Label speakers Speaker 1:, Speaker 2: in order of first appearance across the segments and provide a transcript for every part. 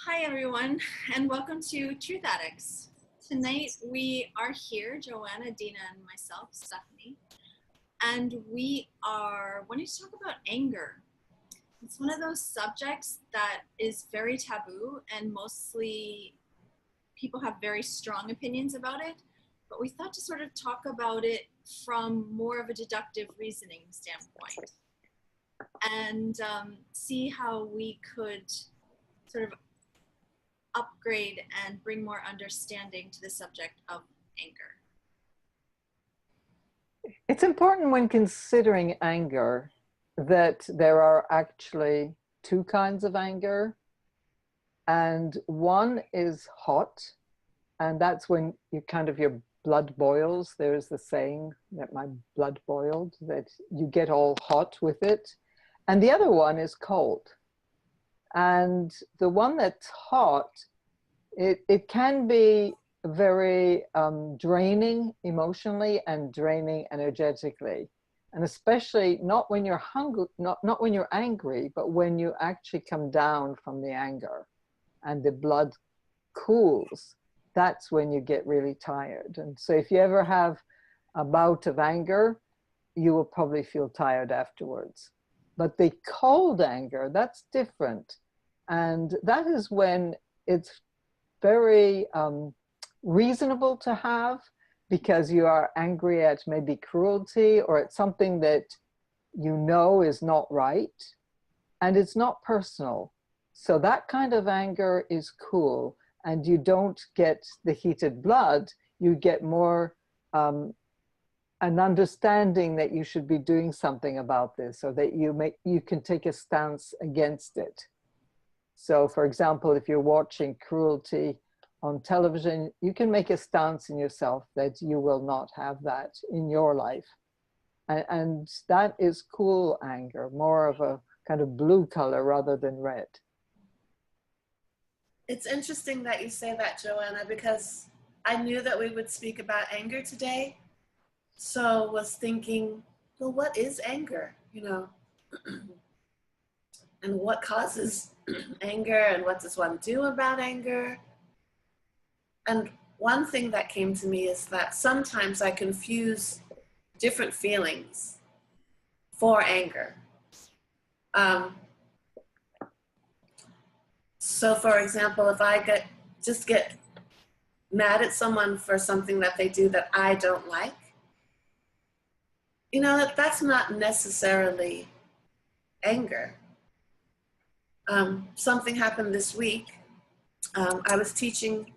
Speaker 1: Hi everyone, and welcome to Truth Addicts. Tonight we are here, Joanna, Dina, and myself, Stephanie, and we are wanting to talk about anger. It's one of those subjects that is very taboo, and mostly people have very strong opinions about it, but we thought to sort of talk about it from more of a deductive reasoning standpoint and see how we could sort of upgrade and bring more understanding to the subject of anger.
Speaker 2: It's important when considering anger that there are actually two kinds of anger. And one is hot, and that's when your blood boils. There's the saying that my blood boiled, that you get all hot with it. And the other one is cold. And the one that's hot, it can be very draining emotionally and draining energetically. And especially not when you're hungry, not when you're angry, but when you actually come down from the anger and the blood cools, that's when you get really tired. And so if you ever have a bout of anger, you will probably feel tired afterwards. But the cold anger, that's different. And that is when it's very reasonable to have, because you are angry at maybe cruelty or at something that you know is not right, and it's not personal. So that kind of anger is cool, and you don't get the heated blood. You get more an understanding that you should be doing something about this, or that you can take a stance against it. So for example, if you're watching cruelty on television, you can make a stance in yourself that you will not have that in your life. And that is cool anger, more of a kind of blue color rather than red.
Speaker 3: It's interesting that you say that, Joanna, because I knew that we would speak about anger today. So was thinking, well, what is anger, and what causes anger, and what does one do about anger? And one thing that came to me is that sometimes I confuse different feelings for anger. So for example, if I get mad at someone for something that they do that I don't like, that's not necessarily anger. Something happened this week. I was teaching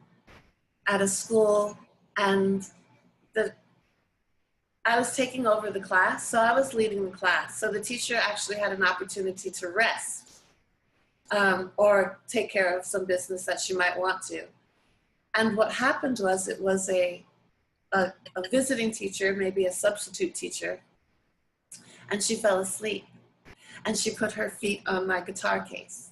Speaker 3: at a school, and I was taking over the class, so I was leading the class. So the teacher actually had an opportunity to rest or take care of some business that she might want to. And what happened was, it was a visiting teacher, maybe a substitute teacher, and she fell asleep. And she put her feet on my guitar case.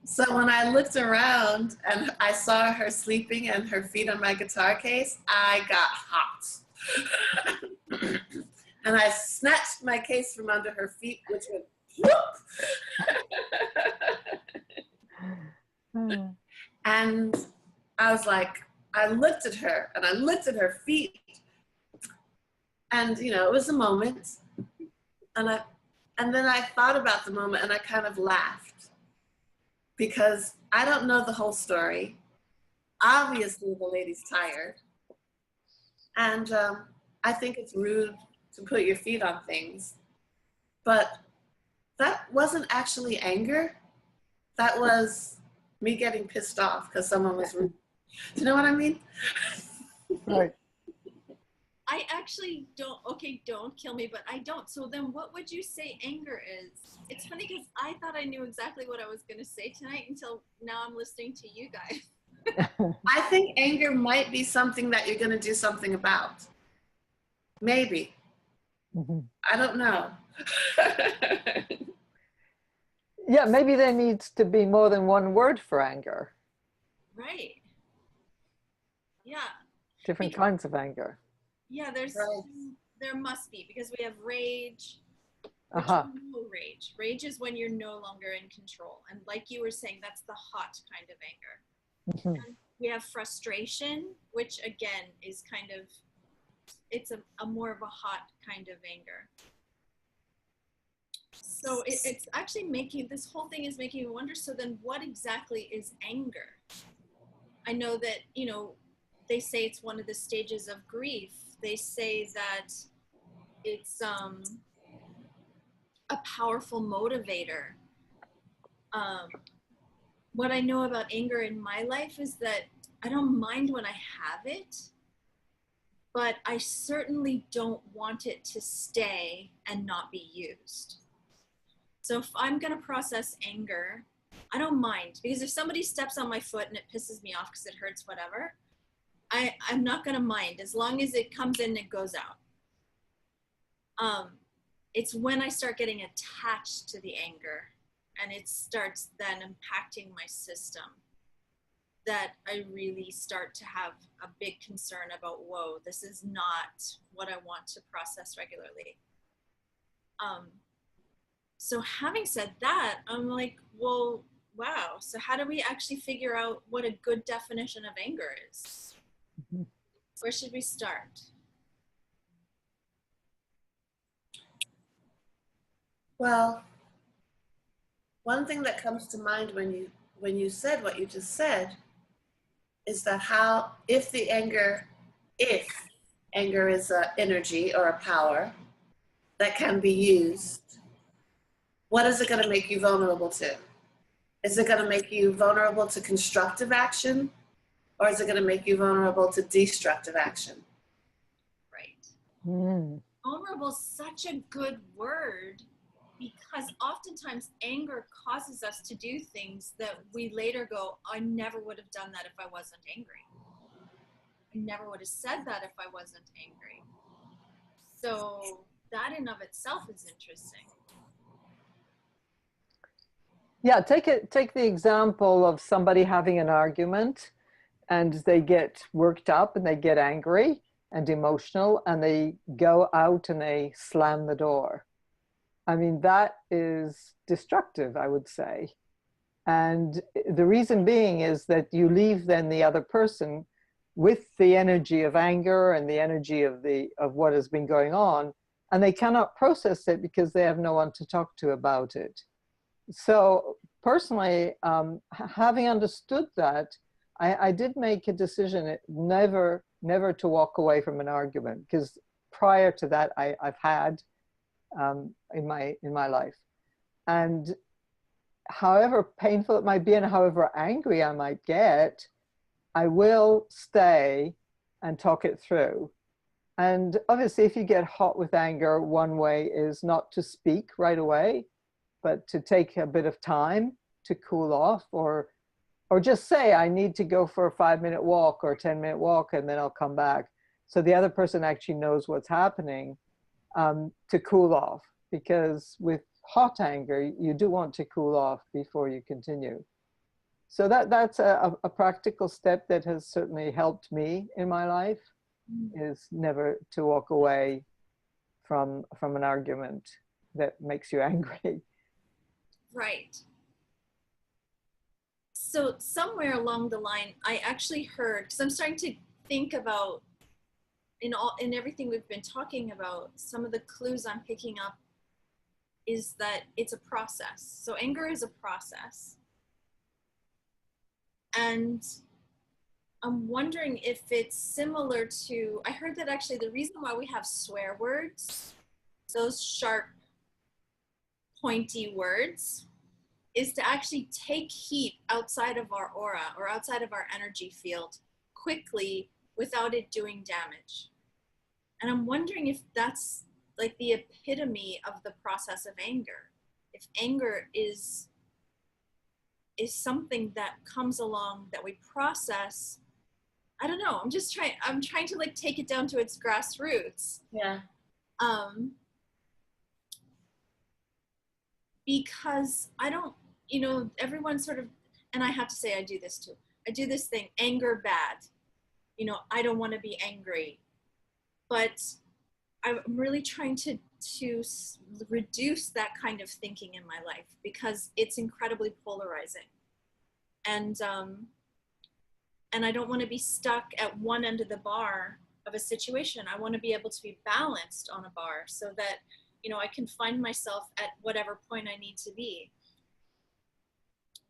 Speaker 3: So when I looked around and I saw her sleeping and her feet on my guitar case, I got hot. And I snatched my case from under her feet, which went whoop. And I was like, I looked at her and I looked at her feet. And, it was a moment. And then I thought about the moment, and I kind of laughed, because I don't know the whole story. Obviously, the lady's tired. And I think it's rude to put your feet on things. But that wasn't actually anger. That was me getting pissed off because someone was rude. Do you know what I mean?
Speaker 2: Right.
Speaker 1: I actually don't kill me, but I don't. So then what would you say anger is? It's funny because I thought I knew exactly what I was going to say tonight until now I'm listening to you guys.
Speaker 3: I think anger might be something that you're going to do something about. Maybe.
Speaker 2: Mm-hmm.
Speaker 3: I don't know.
Speaker 2: Yeah, maybe there needs to be more than one word for anger.
Speaker 1: Right. Yeah.
Speaker 2: Different kinds of anger.
Speaker 1: Yeah, there must be, because we have rage, Which
Speaker 2: Uh-huh.
Speaker 1: is no rage. Rage is when you're no longer in control. And like you were saying, that's the hot kind of anger.
Speaker 2: Mhm.
Speaker 1: And we have frustration, which again is kind of, it's a more of a hot kind of anger. So it's actually making, this whole thing is making me wonder, so then what exactly is anger? I know that, you know, they say it's one of the stages of grief. They say that it's a powerful motivator. What I know about anger in my life is that I don't mind when I have it, but I certainly don't want it to stay and not be used. So if I'm going to process anger, I don't mind, because if somebody steps on my foot and it pisses me off because it hurts, whatever, I'm not going to mind as long as it comes in and it goes out. It's when I start getting attached to the anger and it starts then impacting my system that I really start to have a big concern about, whoa, this is not what I want to process regularly. So having said that, I'm like, well, wow. So how do we actually figure out what a good definition of anger is?
Speaker 2: Mm-hmm.
Speaker 1: Where should we start?
Speaker 3: Well, one thing that comes to mind when you said what you just said is that if anger is an energy or a power that can be used, what is it going to make you vulnerable to? Is it going to make you vulnerable to constructive action, or is it going to make you vulnerable to destructive action?
Speaker 1: Right.
Speaker 2: Mm.
Speaker 1: Vulnerable is such a good word, because oftentimes anger causes us to do things that we later go, I never would have done that if I wasn't angry. I never would have said that if I wasn't angry. So that in of itself is interesting.
Speaker 2: Yeah, take the example of somebody having an argument and they get worked up and they get angry and emotional and they go out and they slam the door. I mean, that is destructive, I would say. And the reason being is that you leave then the other person with the energy of anger and the energy of what has been going on, and they cannot process it because they have no one to talk to about it. So personally, having understood that, I did make a decision never to walk away from an argument, because prior to that I've had in my life, and however painful it might be and however angry I might get, I will stay and talk it through. And obviously, if you get hot with anger, one way is not to speak right away, but to take a bit of time to cool off, or just say, I need to go for a 5-minute walk or a 10-minute walk, and then I'll come back. So the other person actually knows what's happening, to cool off, because with hot anger, you do want to cool off before you continue. So that's a practical step that has certainly helped me in my life, is never to walk away from an argument that makes you angry.
Speaker 1: Right. So somewhere along the line, I actually heard, because I'm starting to think about in everything we've been talking about, some of the clues I'm picking up is that it's a process. So anger is a process. And I'm wondering if it's similar to, I heard that actually the reason why we have swear words, those sharp, pointy words, is to actually take heat outside of our aura or outside of our energy field quickly without it doing damage. And I'm wondering if that's like the epitome of the process of anger. If anger is something that comes along that we process, I don't know. I'm trying to like take it down to its grassroots.
Speaker 3: Yeah.
Speaker 1: Because I don't, everyone sort of, and I have to say I do this too. I do this thing, anger bad. I don't want to be angry. But I'm really trying to to reduce that kind of thinking in my life, because it's incredibly polarizing. And I don't want to be stuck at one end of the bar of a situation. I want to be able to be balanced on a bar so that, you know, I can find myself at whatever point I need to be.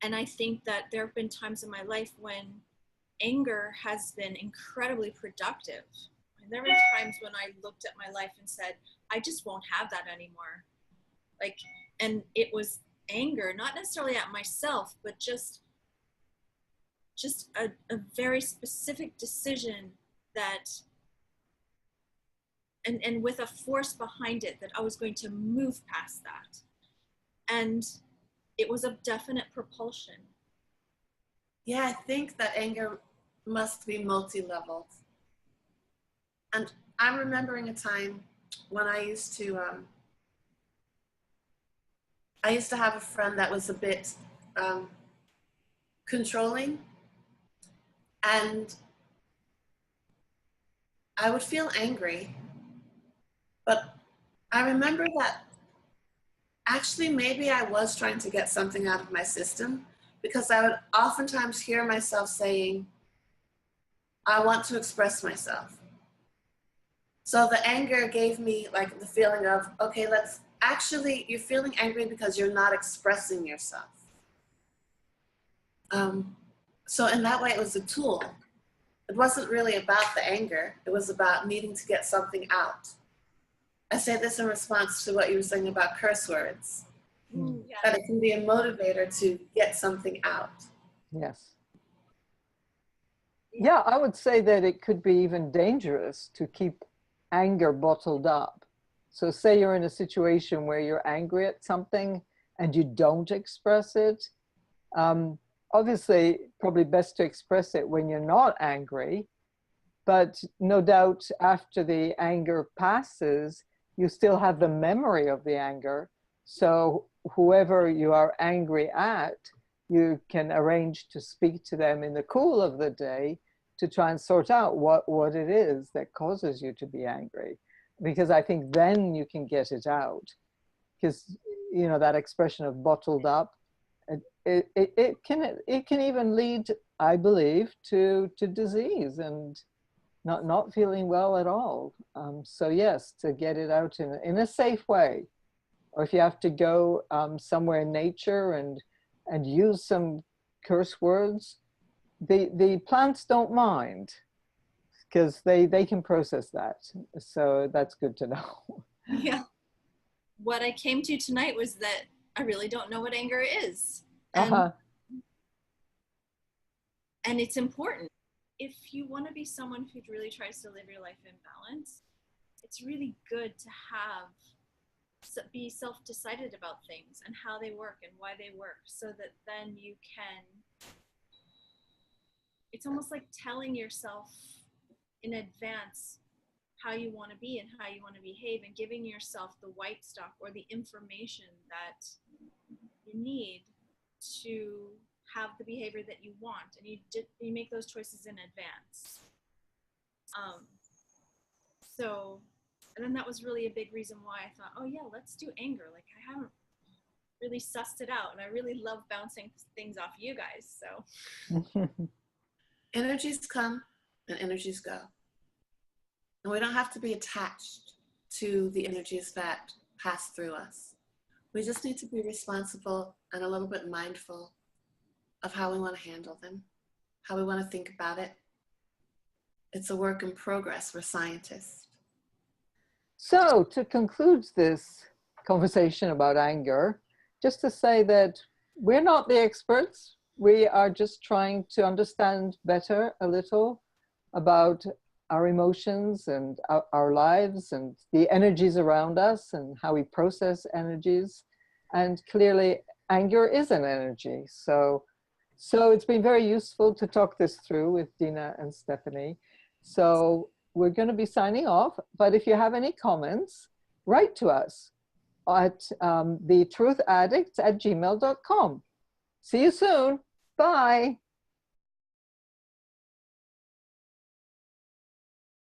Speaker 1: And I think that there have been times in my life when anger has been incredibly productive. And there were times when I looked at my life and said, I just won't have that anymore. Like, and it was anger, not necessarily at myself, but just a very specific decision that, and with a force behind it, that I was going to move past that. And it was a definite propulsion.
Speaker 3: Yeah, I think that anger must be multi-leveled. And I'm remembering a time when I used to have a friend that was a bit controlling, and I would feel angry, but I remember that actually maybe I was trying to get something out of my system, because I would oftentimes hear myself saying, I want to express myself. So the anger gave me like the feeling of, okay, you're feeling angry because you're not expressing yourself. So in that way, it was a tool. It wasn't really about the anger. It was about needing to get something out. I say this in response to what you were saying about curse words.
Speaker 1: Yeah.
Speaker 3: That it can be a motivator to get something out.
Speaker 2: Yes. Yeah, I would say that it could be even dangerous to keep anger bottled up. So say you're in a situation where you're angry at something and you don't express it. Obviously, probably best to express it when you're not angry, but no doubt after the anger passes, you still have the memory of the anger. So whoever you are angry at, you can arrange to speak to them in the cool of the day to try and sort out what it is that causes you to be angry. Because I think then you can get it out. Because, you know, that expression of bottled up, it can even lead, I believe, to disease and not feeling well at all. So yes, to get it out in a safe way. Or if you have to go somewhere in nature and use some curse words, the plants don't mind, because they can process that. So that's good to know.
Speaker 1: Yeah. What I came to tonight was that I really don't know what anger is. And it's important. If you want to be someone who really tries to live your life in balance, it's really good to be self-decided about things and how they work and why they work, so that then you can, it's almost like telling yourself in advance how you want to be and how you want to behave, and giving yourself the white stuff or the information that you need to have the behavior that you want, and you make those choices in advance. So, and then that was really a big reason why I thought, oh yeah, let's do anger. Like, I haven't really sussed it out, and I really love bouncing things off you guys. So
Speaker 3: Energies come and energies go. And we don't have to be attached to the energies that pass through us. We just need to be responsible and a little bit mindful of how we want to handle them, how we want to think about it. It's a work in progress. We're scientists.
Speaker 2: So to conclude this conversation about anger, just to say that we're not the experts. We are just trying to understand better a little about our emotions and our lives and the energies around us and how we process energies. And clearly anger is an energy. So it's been very useful to talk this through with Dina and Stephanie. So we're going to be signing off, but if you have any comments, write to us at thetruthaddict@gmail.com. See you soon. Bye.